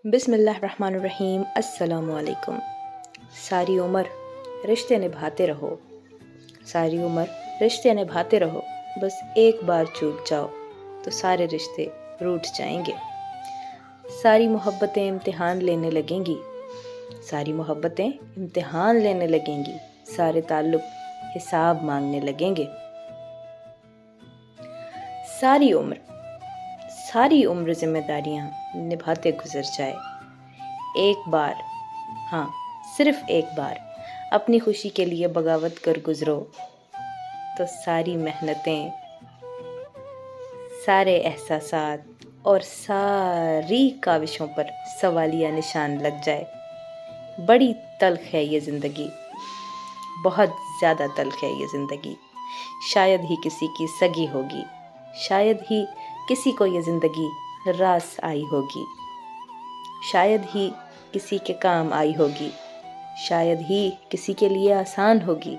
बिस्मिल्लाहिर्रहमानिर्रहीम। अस्सलामु अलैकुम। सारी उम्र रिश्ते निभाते रहो, सारी उम्र रिश्ते निभाते रहो। बस एक बार चूक जाओ तो सारे रिश्ते रूठ जाएंगे। सारी मोहब्बतें इम्तिहान लेने लगेंगी, सारी मोहब्बतें इम्तिहान लेने लगेंगी। सारे ताल्लुक हिसाब मांगने लगेंगे। सारी उम्र जिम्मेदारियां निभाते गुजर जाए। एक बार, हाँ सिर्फ एक बार अपनी खुशी के लिए बगावत कर गुजरो तो सारी मेहनतें, सारे एहसासात और सारी काविशों पर सवालिया निशान लग जाए। बड़ी तल्ख है ये ज़िंदगी, बहुत ज़्यादा तल्ख है ये ज़िंदगी। शायद ही किसी की सगी होगी, शायद ही किसी को ये ज़िंदगी रास आई होगी, शायद ही किसी के काम आई होगी, शायद ही किसी के लिए आसान होगी।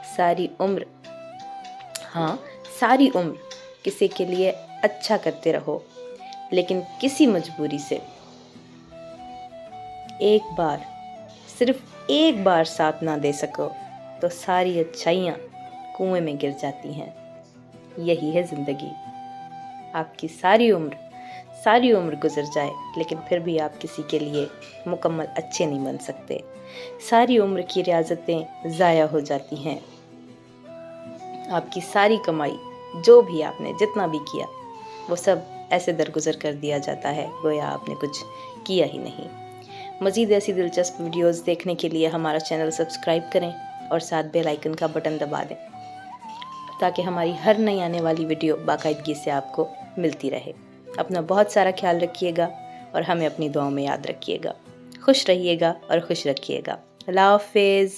सारी उम्र, हाँ सारी उम्र किसी के लिए अच्छा करते रहो, लेकिन किसी मजबूरी से एक बार, सिर्फ एक बार साथ ना दे सको तो सारी अच्छाइयाँ कुएं में गिर जाती हैं। यही है ज़िंदगी। आपकी सारी उम्र गुजर जाए, लेकिन फिर भी आप किसी के लिए मुकम्मल अच्छे नहीं बन सकते। सारी उम्र की रियाज़तें ज़ाया हो जाती हैं। आपकी सारी कमाई, जो भी आपने जितना भी किया, वो सब ऐसे दरगुजर कर दिया जाता है गोया आपने कुछ किया ही नहीं। मज़ीद ऐसी दिलचस्प वीडियोस देखने के लिए हमारा चैनल सब्सक्राइब करें और साथ बेल आइकन का बटन दबा दें, ताकि हमारी हर नई आने वाली वीडियो बाकायदगी से आपको मिलती रहे। अपना बहुत सारा ख्याल रखिएगा और हमें अपनी दुआओं में याद रखिएगा। खुश रहिएगा और खुश रखिएगा। अल्लाह हाफ़िज़।